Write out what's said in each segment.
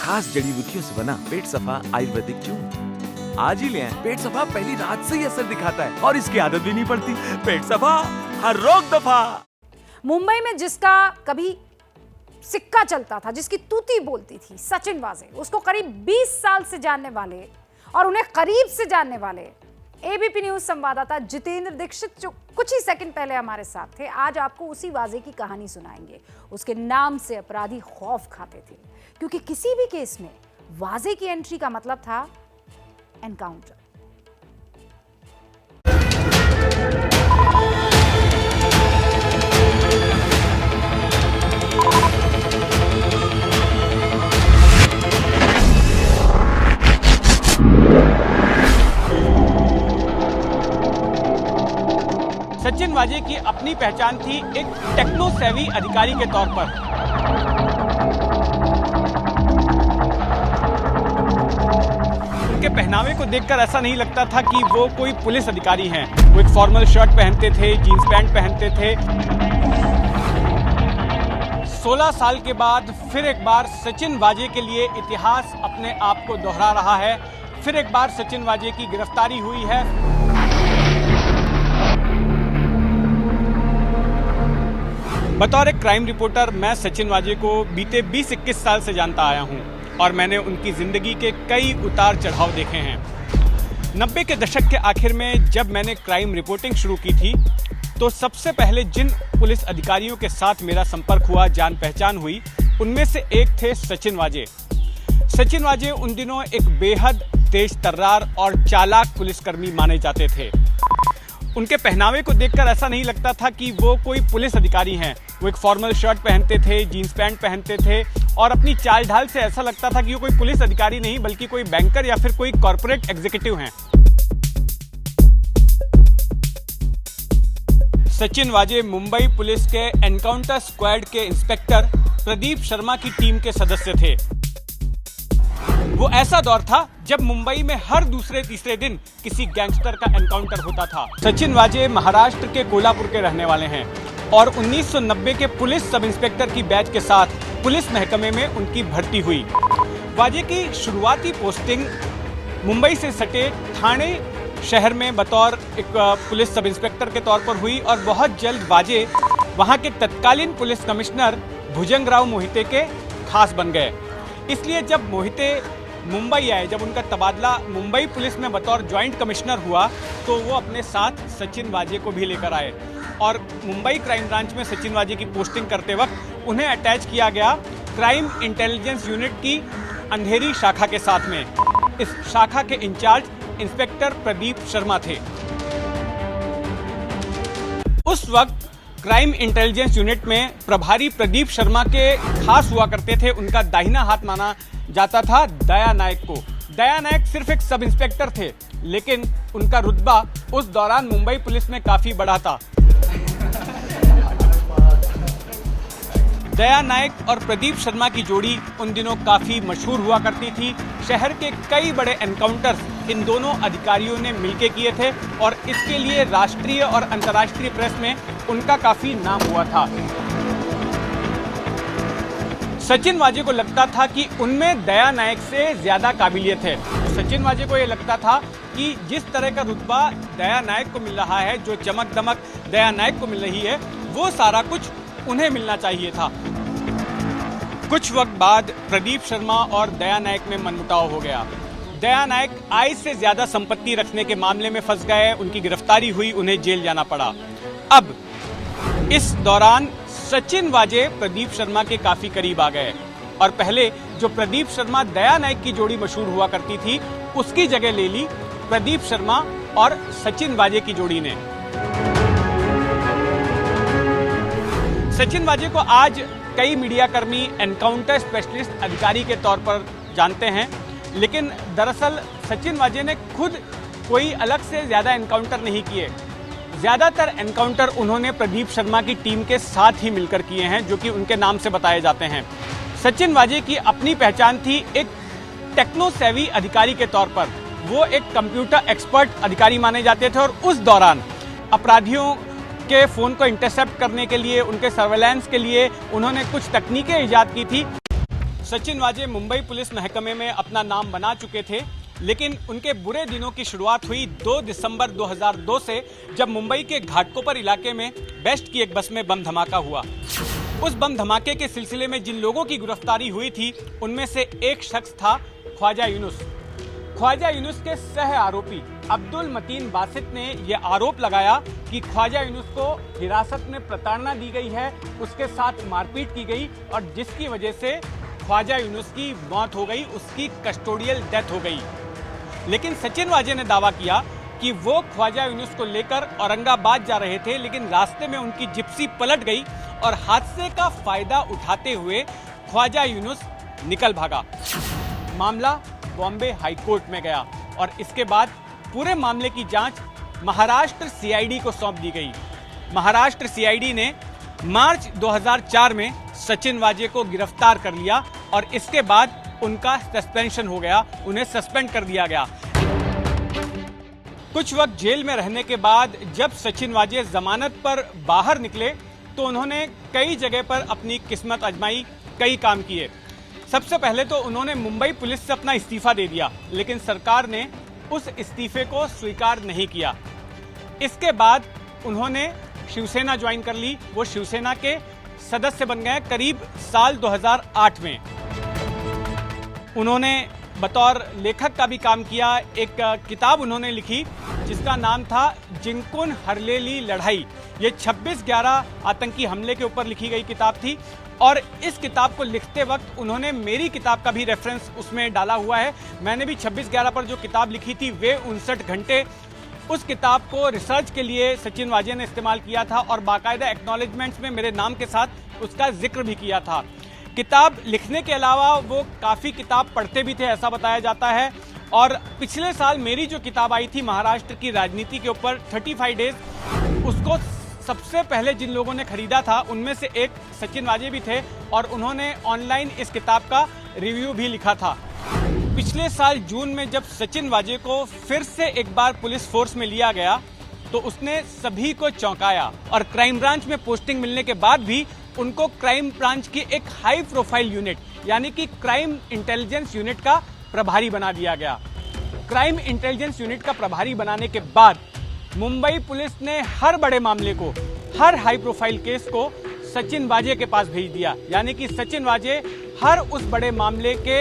खास जड़ी बूटियों से बना पेट सफा आयुर्वेदिक चूर्ण। आज ही ले आएं। पेट सफा पहली रात से ही असर दिखाता है और इसकी आदत भी नहीं पड़ती। पेट सफा, हर रोग दफा। मुंबई में जिसका कभी सिक्का चलता था, जिसकी तूती बोलती थी, सचिन वाजे, उसको करीब 20 साल से जानने वाले और उन्हें करीब से जानने वाले एबीपी न्यूज संवाददाता जितेंद्र दीक्षित, जो कुछ ही सेकंड पहले हमारे साथ थे, आज आपको उसी वाजे की कहानी सुनाएंगे। उसके नाम से अपराधी खौफ खाते थे, क्योंकि किसी भी केस में वाजे की एंट्री का मतलब था एनकाउंटर। सचिन वाजे की अपनी पहचान थी एक टेक्नो सेवी अधिकारी के तौर पर। उनके पहनावे को देखकर ऐसा नहीं लगता था कि वो कोई पुलिस अधिकारी हैं। वो एक फॉर्मल शर्ट पहनते थे, जीन्स पैंट पहनते थे। 16 साल के बाद फिर एक बार सचिन वाजे के लिए इतिहास अपने आप को दोहरा रहा है। फिर एक बार सचिन वाजे की गिरफ्तारी हुई है। बतौर एक क्राइम रिपोर्टर मैं सचिन वाजे को बीते 20-21 साल से जानता आया हूं और मैंने उनकी जिंदगी के कई उतार चढ़ाव देखे हैं। 90 के दशक के आखिर में जब मैंने क्राइम रिपोर्टिंग शुरू की थी, तो सबसे पहले जिन पुलिस अधिकारियों के साथ मेरा संपर्क हुआ, जान पहचान हुई, उनमें से एक थे सचिन वाजे। सचिन वाजे उन दिनों एक बेहद तेज तर्रार और चालाक पुलिसकर्मी माने जाते थे। उनके पहनावे को देखकर ऐसा नहीं लगता था कि वो कोई पुलिस अधिकारी हैं। वो एक फॉर्मल शर्ट पहनते थे, जीन्स पैंट पहनते थे और अपनी चाल ढाल से ऐसा लगता था कि वो कोई पुलिस अधिकारी नहीं बल्कि कोई बैंकर या फिर कोई कॉर्पोरेट एग्जीक्यूटिव हैं। सचिन वाजे मुंबई पुलिस के एनकाउंटर स्क्वाड के इंस्पेक्टर प्रदीप शर्मा की टीम के सदस्य थे। वो ऐसा दौर था जब मुंबई में हर दूसरे तीसरे दिन किसी गैंगस्टर का एनकाउंटर होता था। सचिन वाजे महाराष्ट्र के कोल्हापुर के रहने वाले हैं और 1990 के पुलिस सब इंस्पेक्टर की बैच के साथ पुलिस महकमे में उनकी भर्ती हुई। वाजे की शुरुआती पोस्टिंग मुंबई से सटे ठाणे शहर में बतौर एक पुलिस सब इंस्पेक्टर के तौर पर हुई और बहुत जल्द वाजे वहां के तत्कालीन पुलिस कमिश्नर भुजंगराव मोहिते के खास बन गए। इसलिए जब मोहिते मुंबई आए, जब उनका तबादला मुंबई पुलिस में बतौर ज्वाइंट कमिश्नर हुआ, तो वो अपने साथ सचिन वाजे को भी लेकर आए और मुंबई क्राइम ब्रांच में सचिन वाजे की पोस्टिंग करते वक्त उन्हें अटैच किया गया क्राइम इंटेलिजेंस यूनिट की अंधेरी शाखा के साथ में। इस शाखा के इंचार्ज इंस्पेक्टर प्रदीप शर्मा थे। उस वक्त क्राइम इंटेलिजेंस यूनिट में प्रभारी प्रदीप शर्मा के खास हुआ करते थे। उनका दाहिना हाथ माना जाता था दया नायक को। दया नायक सिर्फ एक सब इंस्पेक्टर थे, लेकिन उनका रुतबा उस दौरान मुंबई पुलिस में काफी बड़ा था। दया नायक और प्रदीप शर्मा की जोड़ी उन दिनों काफी मशहूर हुआ करती थी। शहर के कई बड़े एनकाउंटर्स इन दोनों अधिकारियों ने मिलकर किए थे और इसके लिए राष्ट्रीय और अंतर्राष्ट्रीय प्रेस में उनका काफी नाम हुआ था। सचिन वाजे को लगता था कि उनमें दया नायक से ज्यादा काबिलियत है। सचिन वाजे को यह लगता था कि जिस तरह का रुतबा दया नायक को मिल रहा है, जो चमक दमक दया नायक को मिल रही है, वो सारा कुछ उन्हें मिलना चाहिए था। कुछ वक्त बाद प्रदीप शर्मा और दया नायक में मनमुटाव हो गया। दया नायक आय से ज्यादा संपत्ति रखने के मामले में फंस गए, उनकी गिरफ्तारी हुई, उन्हें जेल जाना पड़ा। अब इस दौरान सचिन वाजे प्रदीप शर्मा के काफी करीब आ गए और पहले जो प्रदीप शर्मा दया नायक की जोड़ी मशहूर हुआ करती थी, उसकी जगह ले ली प्रदीप शर्मा और सचिन वाजे की जोड़ी ने। सचिन वाजे को आज कई मीडिया कर्मी एनकाउंटर स्पेशलिस्ट अधिकारी के तौर पर जानते हैं, लेकिन दरअसल सचिन वाजे ने खुद कोई अलग से ज्यादा एनकाउंटर नहीं किए। ज्यादातर एनकाउंटर उन्होंने प्रदीप शर्मा की टीम के साथ ही मिलकर किए हैं, जो कि उनके नाम से बताए जाते हैं। सचिन वाजे की अपनी पहचान थी एक टेक्नो सेवी अधिकारी के तौर पर। वो एक कंप्यूटर एक्सपर्ट अधिकारी माने जाते थे और उस दौरान अपराधियों के फोन को इंटरसेप्ट करने के लिए, उनके सर्वेलेंस के लिए उन्होंने कुछ तकनीकें इजाद की थी। सचिन वाजे मुंबई पुलिस महकमे में अपना नाम बना चुके थे, लेकिन उनके बुरे दिनों की शुरुआत हुई 2 दिसंबर 2002 से, जब मुंबई के घाटकोपर इलाके में बेस्ट की एक बस में बम धमाका हुआ। उस बम धमाके के सिलसिले में जिन लोगों की गिरफ्तारी हुई थी, उनमें से एक शख्स था ख्वाजा यूनुस। ख्वाजा यूनुस के सह आरोपी अब्दुल मतीन बासित ने यह आरोप लगाया कि ख्वाजा यूनुस को हिरासत में प्रताड़ना दी गई है, उसके साथ मारपीट की गई और जिसकी वजह से ख्वाजा यूनुस की मौत हो गई, उसकी कस्टोडियल डेथ हो गई। लेकिन सचिन वाजे ने दावा किया कि वो ख्वाजा यूनुस को लेकर औरंगाबाद जा रहे थे, लेकिन रास्ते में उनकी जिप्सी पलट गई और हादसे का फायदा उठाते हुए ख्वाजा यूनुस निकल भागा। मामला बॉम्बे हाईकोर्ट में गया और इसके बाद पूरे मामले की जांच महाराष्ट्र सीआईडी को सौंप दी गई। महाराष्ट्र सीआईडी ने मार्च 2004 में सचिन वाजे को गिरफ्तार कर लिया और इसके बाद उनका सस्पेंशन हो गया, उन्हें सस्पेंड कर दिया गया। कुछ वक्त जेल में रहने के बाद जब सचिन वाजे जमानत पर बाहर निकले तो उन्होंने कई जगह पर अपनी किस्मत आजमाई, कई काम किए। सबसे पहले तो उन्होंने मुंबई पुलिस से अपना इस्तीफा दे दिया, लेकिन सरकार ने उस इस्तीफे को स्वीकार नहीं किया। इसके बाद उन्होंने शिवसेना ज्वाइन कर ली, वो शिवसेना के सदस्य बन गए करीब साल 2008 में। उन्होंने बतौर लेखक का भी काम किया। एक किताब उन्होंने लिखी जिसका नाम था जिंकुन हरलेली लड़ाई। ये 26/11 आतंकी हमले के ऊपर लिखी गई किताब थी और इस किताब को लिखते वक्त उन्होंने मेरी किताब का भी रेफरेंस उसमें डाला हुआ है। मैंने भी 26/11 पर जो किताब लिखी थी वे 59 घंटे उस किताब को रिसर्च के लिए सचिन वाजे ने इस्तेमाल किया था और बाकायदा एक्नॉलेजमेंट्स में मेरे नाम के साथ उसका जिक्र भी किया था। किताब लिखने के अलावा वो काफ़ी किताब पढ़ते भी थे, ऐसा बताया जाता है। और पिछले साल मेरी जो किताब आई थी महाराष्ट्र की राजनीति के ऊपर 35 डेज, उसको सबसे पहले जिन लोगों ने खरीदा था उनमें से एक सचिन वाजे भी थे और उन्होंने ऑनलाइन इस किताब का रिव्यू भी लिखा था। पिछले साल जून में जब सचिन वाजे को फिर से एक बार पुलिस फोर्स में लिया गया तो उसने सभी को चौंकाया और क्राइम ब्रांच में पोस्टिंग मिलने के बाद भी उनको क्राइम ब्रांच की एक हाई प्रोफाइल यूनिट यानी कि क्राइम इंटेलिजेंस यूनिट का प्रभारी बना दिया गया। क्राइम इंटेलिजेंस यूनिट का प्रभारी बनाने के बाद मुंबई पुलिस ने हर बड़े मामले को, हर हाई प्रोफाइल केस को सचिन वाजे के पास भेज दिया। यानी कि सचिन वाजे हर उस बड़े मामले के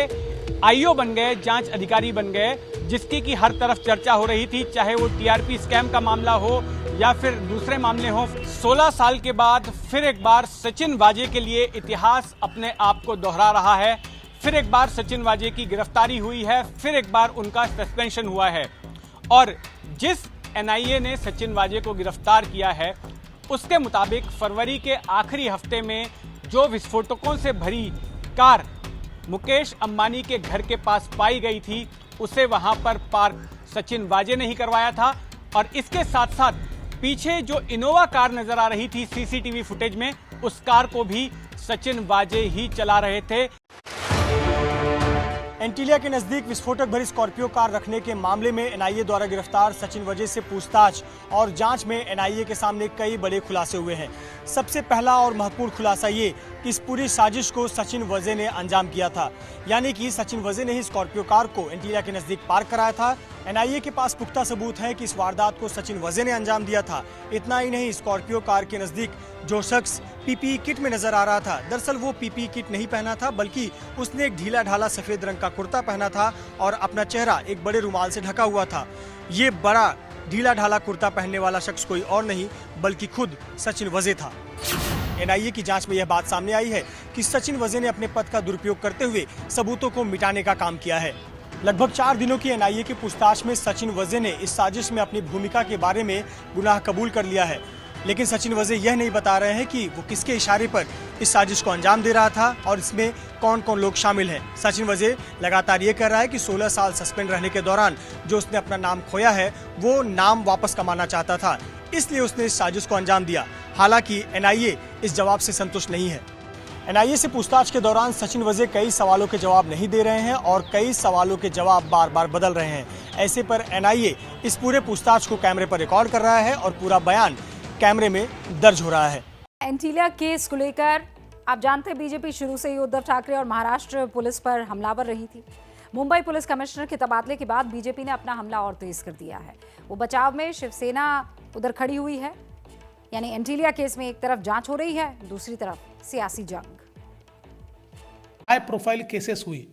आईओ बन गए, जांच अधिकारी बन गए, जिसकी की हर तरफ चर्चा हो रही थी, चाहे वो टीआरपी स्कैम का मामला हो या फिर दूसरे मामले हो। 16 साल के बाद फिर एक बार सचिन वाजे के लिए इतिहास अपने आप को दोहरा रहा है। फिर एक बार सचिन वाजे की गिरफ्तारी हुई है, फिर एक बार उनका सस्पेंशन हुआ है और जिस एनआईए ने सचिन वाजे को गिरफ्तार किया है उसके मुताबिक फरवरी के आखिरी हफ्ते में जो विस्फोटकों से भरी कार मुकेश अंबानी के घर के पास पाई गई थी उसे वहां पर पार्क सचिन वाजे ने ही करवाया था और इसके साथ साथ पीछे जो इनोवा कार नजर आ रही थी सीसीटीवी फुटेज में, उस कार को भी सचिन वाजे ही चला रहे थे। एंटीलिया के नजदीक विस्फोटक भरी स्कॉर्पियो कार रखने के मामले में एनआईए द्वारा गिरफ्तार सचिन वाजे से पूछताछ और जांच में एनआईए के सामने कई बड़े खुलासे हुए हैं। सबसे पहला और महत्वपूर्ण खुलासा ये कि इस पूरी साजिश को सचिन वाजे ने अंजाम किया था, यानी कि सचिन वाजे ने ही स्कॉर्पियो कार को एंटीलिया के नजदीक पार्क कराया था। एनआईए के पास पुख्ता सबूत है कि इस वारदात को सचिन वाजे ने अंजाम दिया था। इतना ही नहीं, स्कॉर्पियो कार के नजदीक जो शख्स पीपीई किट में नजर आ रहा था, दरअसल वो पीपीई किट नहीं पहना था, बल्कि उसने एक ढीला ढाला सफेद रंग का कुर्ता पहना था और अपना चेहरा एक बड़े रुमाल से ढका हुआ था। ये बड़ा ढीला ढाला कुर्ता पहनने वाला शख्स कोई और नहीं बल्कि खुद सचिन वाजे था। एनआईए की जांच में यह बात सामने आई है कि सचिन वाजे ने अपने पद का दुरुपयोग करते हुए सबूतों को मिटाने का काम किया है। लगभग 4 दिनों की एनआईए की पूछताछ में सचिन वाजे ने इस साजिश में अपनी भूमिका के बारे में गुनाह कबूल कर लिया है, लेकिन सचिन वाजे यह नहीं बता रहे हैं कि वो किसके इशारे पर इस साजिश को अंजाम दे रहा था और इसमें कौन कौन लोग शामिल हैं। सचिन वाजे लगातार ये कह रहा है कि 16 साल सस्पेंड रहने के दौरान जो उसने अपना नाम खोया है वो नाम वापस कमाना चाहता था, इसलिए उसने इस साजिश को अंजाम दिया। हालांकि एनआईए इस जवाब से संतुष्ट नहीं है। एनआईए से पूछताछ के दौरान सचिन वाजे कई सवालों के जवाब नहीं दे रहे हैं और कई सवालों के जवाब बार बार बदल रहे हैं। ऐसे पर एनआईए इस पूरे पूछताछ को कैमरे पर रिकॉर्ड कर रहा है और पूरा बयान कैमरे में दर्ज हो रहा है। एंटीलिया केस को लेकर आप जानते हैं बीजेपी शुरू से ही उद्धव ठाकरे और महाराष्ट्र पुलिस पर हमलावर रही थी। मुंबई पुलिस कमिश्नर के तबादले के बाद बीजेपी ने अपना हमला और तेज कर दिया है। वो बचाव में शिवसेना उधर खड़ी हुई है, यानी एंटीलिया केस में एक तरफ जांच हो रही है, दूसरी तरफ सियासी जंग। हाई प्रोफाइल केसेस हुई,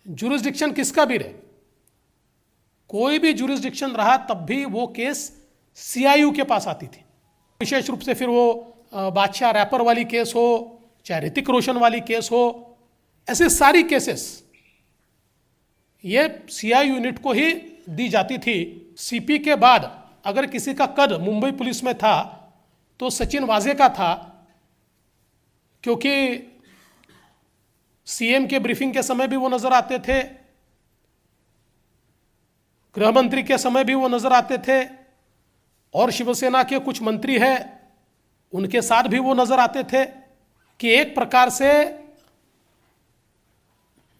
जुरिस्डिक्शन किसका भी रहे, कोई भी जुरिस्डिक्शन रहा, तब भी वो केस सीआईयू के पास आती थी। विशेष रूप से फिर वो बादशाह रैपर वाली केस हो, चाहे ऋतिक रोशन वाली केस हो, ऐसे सारी केसेस ये सीआईयू यूनिट को ही दी जाती थी। सीपी के बाद अगर किसी का कद मुंबई पुलिस में था तो सचिन वाजे का था, क्योंकि सीएम के ब्रीफिंग के समय भी वो नजर आते थे, गृह मंत्री के समय भी वो नजर आते थे, और शिवसेना के कुछ मंत्री हैं उनके साथ भी वो नजर आते थे कि एक प्रकार से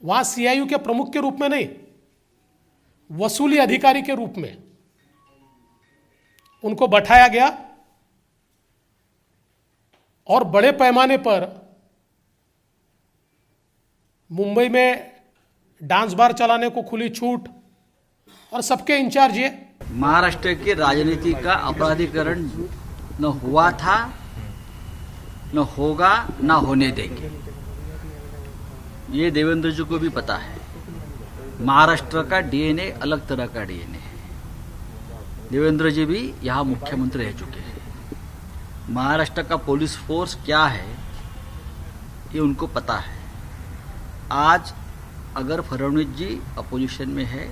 वहां सीआईयू के प्रमुख के रूप में नहीं, वसूली अधिकारी के रूप में उनको बैठाया गया और बड़े पैमाने पर मुंबई में डांस बार चलाने को खुली छूट, और सबके इंचार्ज ये। महाराष्ट्र की राजनीति का अपराधीकरण न हुआ था, न होगा, न होने देंगे। ये देवेंद्र जी को भी पता है। महाराष्ट्र का डीएनए अलग तरह का डीएनए है। देवेंद्र जी भी यहाँ मुख्यमंत्री रह चुके हैं। महाराष्ट्र का पुलिस फोर्स क्या है ये उनको पता है। आज अगर फडणवीस जी अपोजिशन में है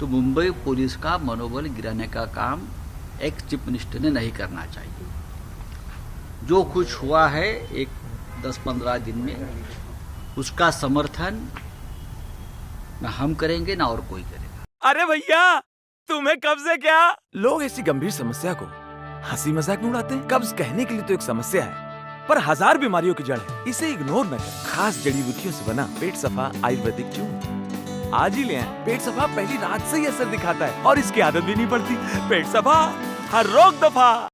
तो मुंबई पुलिस का मनोबल गिराने का काम एक चीफ मिनिस्टर ने नहीं करना चाहिए। जो कुछ हुआ है एक 10-15 दिन में, उसका समर्थन न हम करेंगे ना और कोई करेगा। अरे भैया, तुम्हें कब्ज है क्या? लोग ऐसी गंभीर समस्या को हंसी मजाक में उड़ाते हैं। कब्ज कहने के लिए तो एक समस्या है, पर 1000 बीमारियों की जड़ है। इसे इग्नोर न करें। खास जड़ी बूटियों से बना पेट सफा आयुर्वेदिक च्यून आज ही ले आएं। पेट सफा पहली रात से ही असर दिखाता है और इसकी आदत भी नहीं पड़ती। पेट सफा, हर रोग दफा।